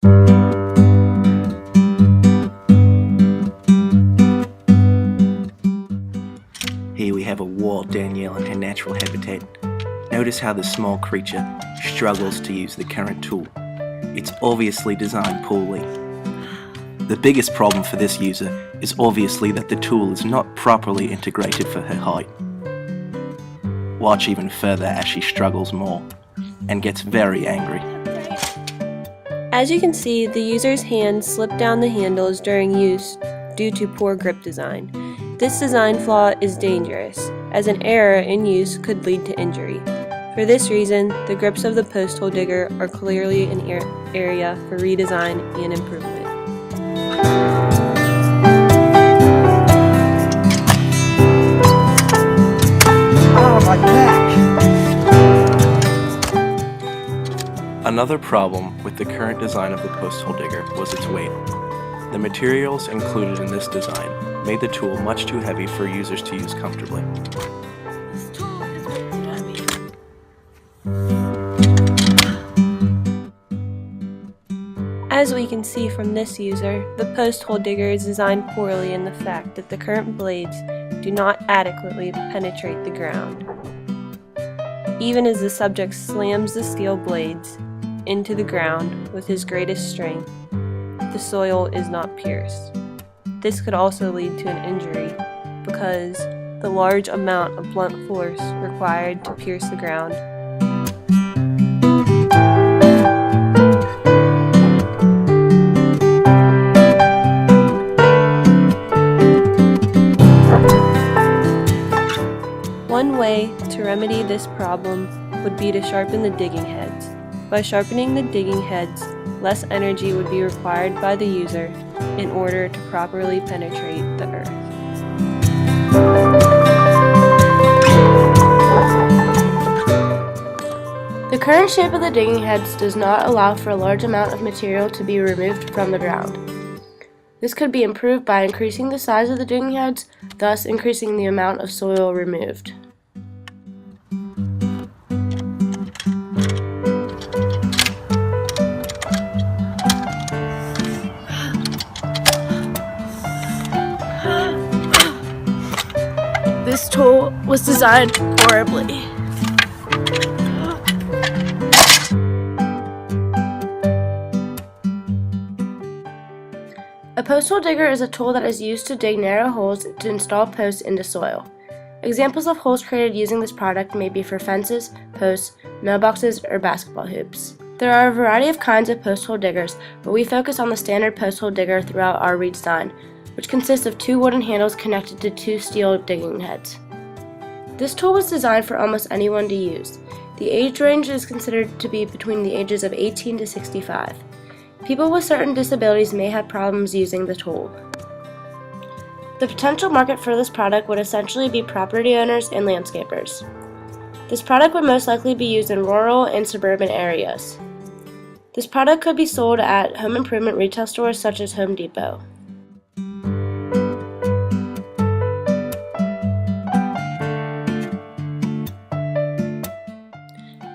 Here we have a wild Danielle in her natural habitat. Notice how the small creature struggles to use the current tool. It's obviously designed poorly. The biggest problem for this user is obviously that the tool is not properly integrated for her height. Watch even further as she struggles more and gets very angry. As you can see, the user's hands slip down the handles during use due to poor grip design. This design flaw is dangerous, as an error in use could lead to injury. For this reason, the grips of the PostHoleDigger are clearly an area for redesign and improvement. Oh, my back! Another problem with the current design of the PostHoleDigger was its weight. The materials included in this design made the tool much too heavy for users to use comfortably. This tool is very heavy. As we can see from this user, the PostHoleDigger is designed poorly in the fact that the current blades do not adequately penetrate the ground. Even as the subject slams the steel blades into the ground with his greatest strength, the soil is not pierced. This could also lead to an injury because the large amount of blunt force required to pierce the ground . One way to remedy this problem would be to sharpen the digging heads. By sharpening the digging heads, less energy would be required by the user in order to properly penetrate the earth. The current shape of the digging heads does not allow for a large amount of material to be removed from the ground. This could be improved by increasing the size of the digging heads, thus increasing the amount of soil removed. This tool was designed horribly. A PostHoleDigger is a tool that is used to dig narrow holes to install posts into soil. Examples of holes created using this product may be for fences, posts, mailboxes, or basketball hoops. There are a variety of kinds of PostHoleDiggers, but we focus on the standard PostHoleDigger throughout our redesign, which consists of 2 wooden handles connected to 2 steel digging heads. This tool was designed for almost anyone to use. The age range is considered to be between the ages of 18 to 65. People with certain disabilities may have problems using the tool. The potential market for this product would essentially be property owners and landscapers. This product would most likely be used in rural and suburban areas. This product could be sold at home improvement retail stores such as Home Depot.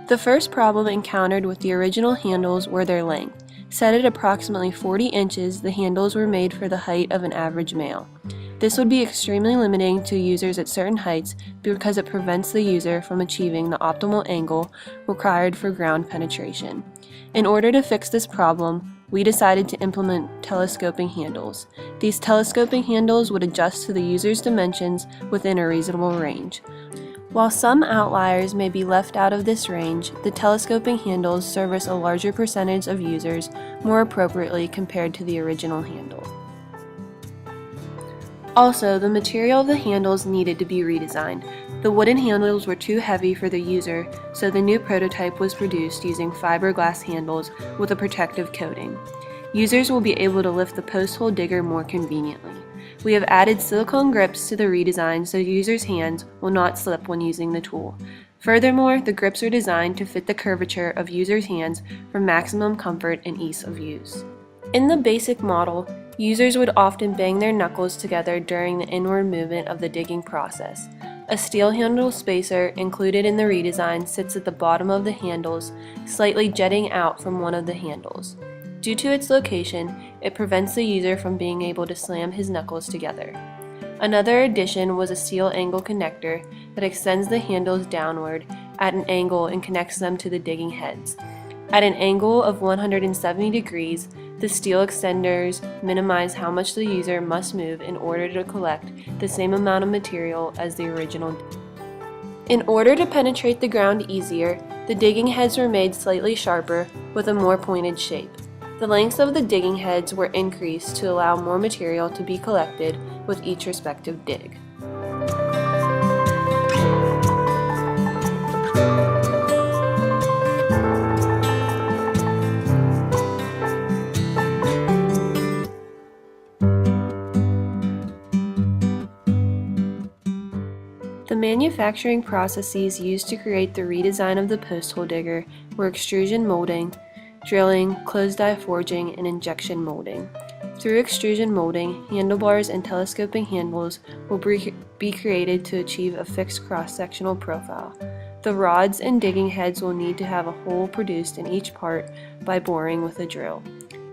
The first problem encountered with the original handles were their length. Set at approximately 40 inches, the handles were made for the height of an average male. This would be extremely limiting to users at certain heights because it prevents the user from achieving the optimal angle required for ground penetration. In order to fix this problem, we decided to implement telescoping handles. These telescoping handles would adjust to the user's dimensions within a reasonable range. While some outliers may be left out of this range, the telescoping handles service a larger percentage of users more appropriately compared to the original handle. Also, the material of the handles needed to be redesigned. The wooden handles were too heavy for the user, so the new prototype was produced using fiberglass handles with a protective coating. Users will be able to lift the PostHoleDigger more conveniently. We have added silicone grips to the redesign so users' hands will not slip when using the tool. Furthermore, the grips are designed to fit the curvature of users' hands for maximum comfort and ease of use. In the basic model, users would often bang their knuckles together during the inward movement of the digging process. A steel handle spacer included in the redesign sits at the bottom of the handles, slightly jutting out from one of the handles. Due to its location, it prevents the user from being able to slam his knuckles together. Another addition was a steel angle connector that extends the handles downward at an angle and connects them to the digging heads. At an angle of 170 degrees, the steel extenders minimize how much the user must move in order to collect the same amount of material as the original. In order to penetrate the ground easier, the digging heads were made slightly sharper with a more pointed shape. The lengths of the digging heads were increased to allow more material to be collected with each respective dig. The manufacturing processes used to create the redesign of the PostHoleDigger were extrusion molding, drilling, closed-die forging, and injection molding. Through extrusion molding, handlebars and telescoping handles will be created to achieve a fixed cross-sectional profile. The rods and digging heads will need to have a hole produced in each part by boring with a drill.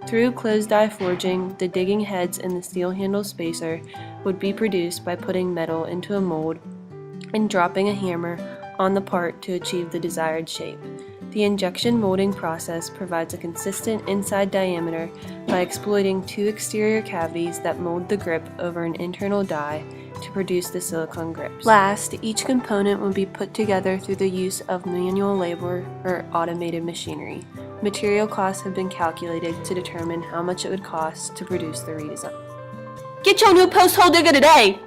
Through closed-die forging, the digging heads and the steel handle spacer would be produced by putting metal into a mold and dropping a hammer on the part to achieve the desired shape. The injection molding process provides a consistent inside diameter by exploiting two exterior cavities that mold the grip over an internal die to produce the silicone grips. Last, each component will be put together through the use of manual labor or automated machinery. Material costs have been calculated to determine how much it would cost to produce the redesign. Get your new PostHoleDigger today!